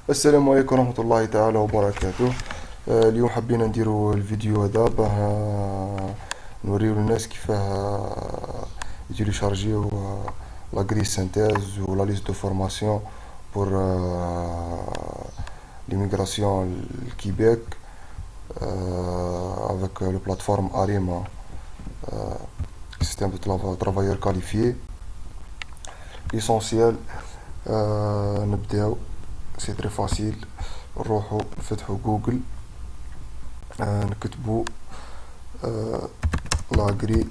السلام عليكم ورحمة الله تعالى وبركاته. اليوم حبينا نديرو الفيديو هذا باه نوريو للناس كيفاه يتيليشارجيو لا غري سانتيز و لا ليست دو فورماسيون بور ليميغراسيون لكيبيك avec le plateforme Arima, système de travailleurs qualifiés. L'essentiel, نبداو سي تري فاسيل. نروحو نفتحو جوجل، نكتبو لاغري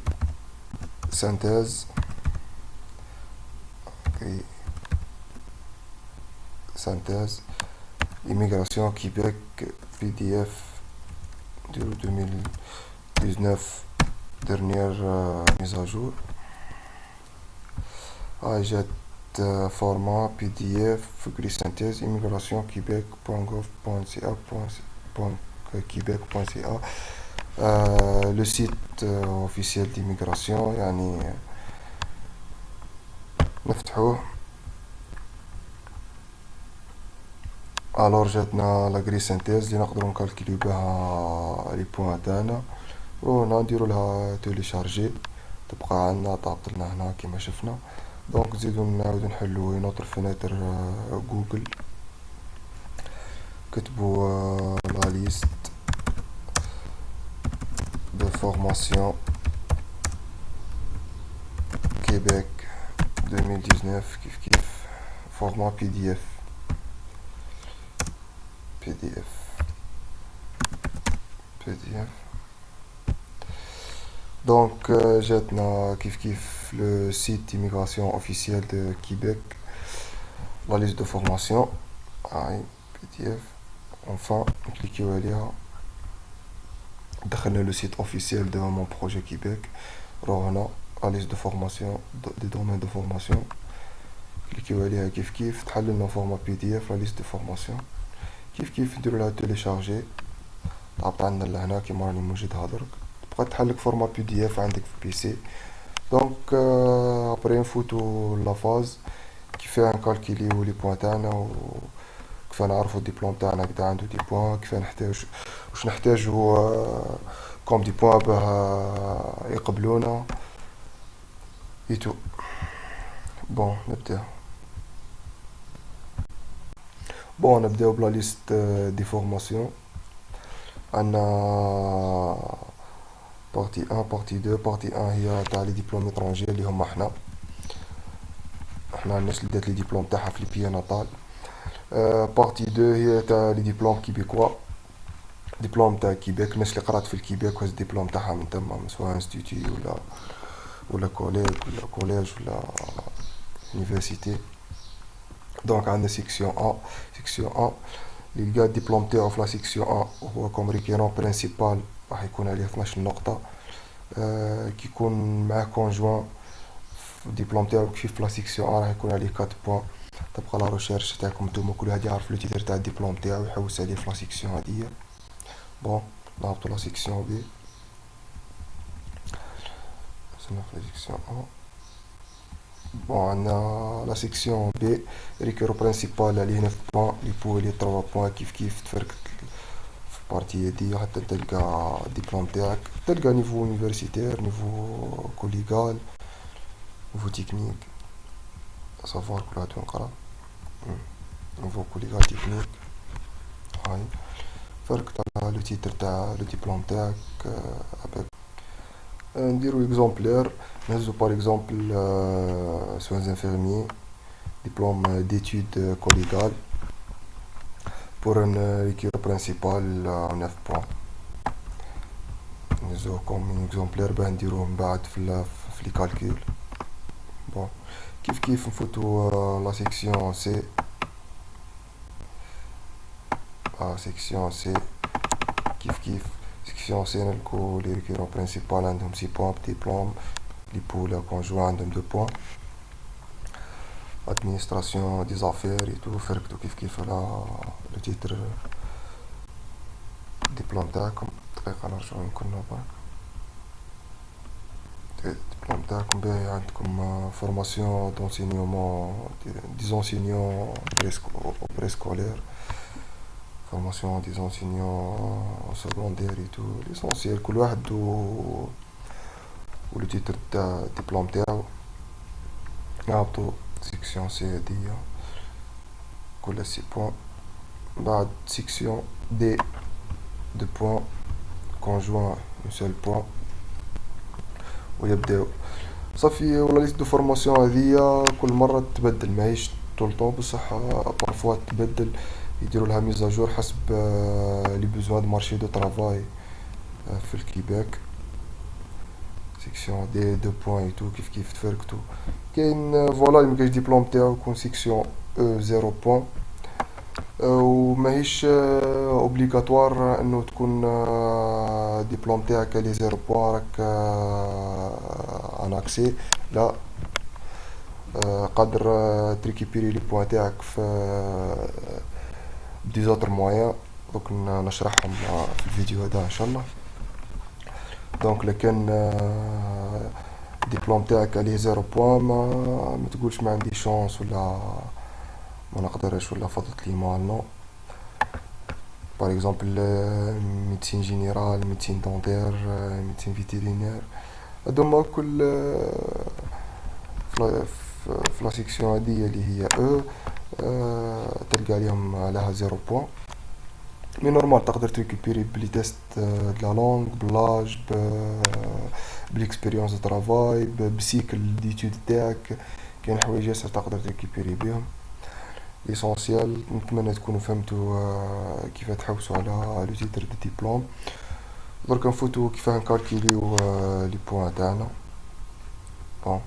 سانتيز سانتيز immigration Québec PDF de 2019 dernière mise à jour. جات format PDF gris synthèse immigration québec.gov.ca le site officiel d'immigration يعني نفتحوه. الور جاتنا لا غري سانتيز اللي نقدروا نكالكيليو بها لي بوين تاعنا، وهنا نديرو لها تيليشارجي تبقى عندنا طابط لنا هنا كيما شفنا. دونك نزيدو نعاودو نحلو نوتر فينيتر جوجل، كتبو لا ليست دو فورماسيون كيبيك 2019 كيف فورما PDF Donc جاتنا كيف le site d'immigration officiel de Québec, la liste de formation PDF. Enfin cliquez عليها، دخلنا le site officiel de mon projet Québec. روحنا la liste de formation des domaines de formation، cliquez عليها كيف تحل لنا format PDF la liste de formation. كيف نديرو لها تيليشارجي طابط عندنا لهنا كيما راني موجود هادرك، تبقى تحلك فورما PDF عندك في بيسي. دونك ابري نفوتو لا فاز كيفاه نكالكيليو لي بوين تاعنا، وكيفاه نعرفو الدبلوم تاعنا كدا عنده دي بوين، كيفاه نحتاج واش نحتاجو كوم دي بوين باه يقبلونا ايتو. بون نبداو بلا ليست دي فورماسيون. عندنا بارتي 1 بارتي 2. بارتي 1 هي تاع لي ديبلوم ايترونجي اللي هما حنا الناس اللي دات لي ديبلوم تاعها في البيئة نطال. بارتي 2 هي تاع لي ديبلوم كيبيكوا، ديبلوم تاع كيبيك، الناس اللي قرات في الكيبيك وهز الدبلوم تاعها من تما، سواء انستيتي ولا كوليج ولا يونيفرسيتي. دونك عندنا سيكسيون 1. سيكسيون 1 اللي لقى الدبلوم تاعو في لا سيكسيون 1 وهو كوم ريكيرون برينسيبال راح يكون عليه 12 نقطة. كي يكون معاه كونجوان الدبلوم تاعو كيف في لا سيكسيون 1 راح يكون عليه 4 بوان. تبقى لا ريشيرش تاعكم نتوما كل واحد يعرف لو تيتر تاع الدبلوم تاعو يحوس عليه في لا سيكسيون هادية. بون نهبطو لا سيكسيون بي. وصلنا في لا سيكسيون 1. بون عندنا لا سيكسيون بي ريكيرو برينسيبال عليه 9 بوان، لي بو لي 3 بوان كيف تفرق في بارتي دي حتى تلقى الدبلوم تاعك، تلقى نيفو يونيفرسيتير، نيفو كوليغال، نيفو تكنيك سافوار كل واحد وين قرا، نيفو كوليغال تكنيك. هاي فرق تاع لو تيتر تاع لو ديبلوم تاعك. نديرو اكزومبلير، نهزو باغ اكزومبل سوان انفيرميي ديبلوم d'études collégiales pour un requérant principal 9 points. نهزوه كوم اكزومبلير باه نديروه من بعد في لي كالكول. بون كيف نفوتو لا سيكسيون سي. سيكسيون سي كيف سيكسيون سي نلقو لي ريكيرون برينسيبال عندهم 6 بوان بديبلوم، لي بو لا كونجوان عندهم 2 بوان، administration des affaires et tout. فرقتو كيف على لو تيتر ديبلوم تاعكم. دقيقة نرجعو نكونو برك. الدبلوم تاعكم باهي عندكم فورماسيون دونسينيومون دي زونسينيون بريسكولير فورماسيون دي زونسينيون سكوندير اي تو ليسونسيال كل واحد و لو تيتر تاع الدبلوم تاعو نهبطو سيكسيون سي هادية كلها 6 بوان بعد سيكسيون دي 2 بوان كونجوان اون سول بوان ويبداو صافي. ولا ليست دو فورماسيون هذيا كل مرة تبدل ماهيش طول طون بصح بارفوا تبدل يديروا لها ميزاجور حسب لي بوزوان دو مارشي دو ترافاي في الكيباك. سيكسيون دي 2 بوان اي تو كيف تفرقتو. كاين فوالا اللي مكاش ديبلوم تاعو يكون سيكسيون او 0 بوان وماهيش اوبليغاتوار انه تكون ديبلوم تاعك لي 0 بوان راك ان اكسي لا. قادر تريكيبيري لي بوان تاعك في دي زوتر موان دوك نشرحهم في الفيديو هذا ان شاء الله. دونك لكن ديبلوم تاعك عليه 0 بوان ما تقولش ما عندي شانس ولا ما نقدرش ولا فضلت لي مال نو. باغ اكزومبل ميديسين جينيرال ميديسين دونتير ميديسين فيتيرينير هادوما كل في لا سيكسيون هادية اللي هي تلقى عليهم عليها 0 بوان. مي نورمال تقدر تريكوبيري بلي تيست د لا لونغ بلاج بالاكسبيريونس دو ترافاي بسيكل ديتود تاعك. كاين حوايج ياسر تقدر تريكوبيري بهم. ليسونسيال نتمنى تكونوا فهمتوا كيف تحوسوا على لو تيتر دو ديبلوم. درك نفوتوا كيفاه نكالكيليو لي بوان تاعنا. بون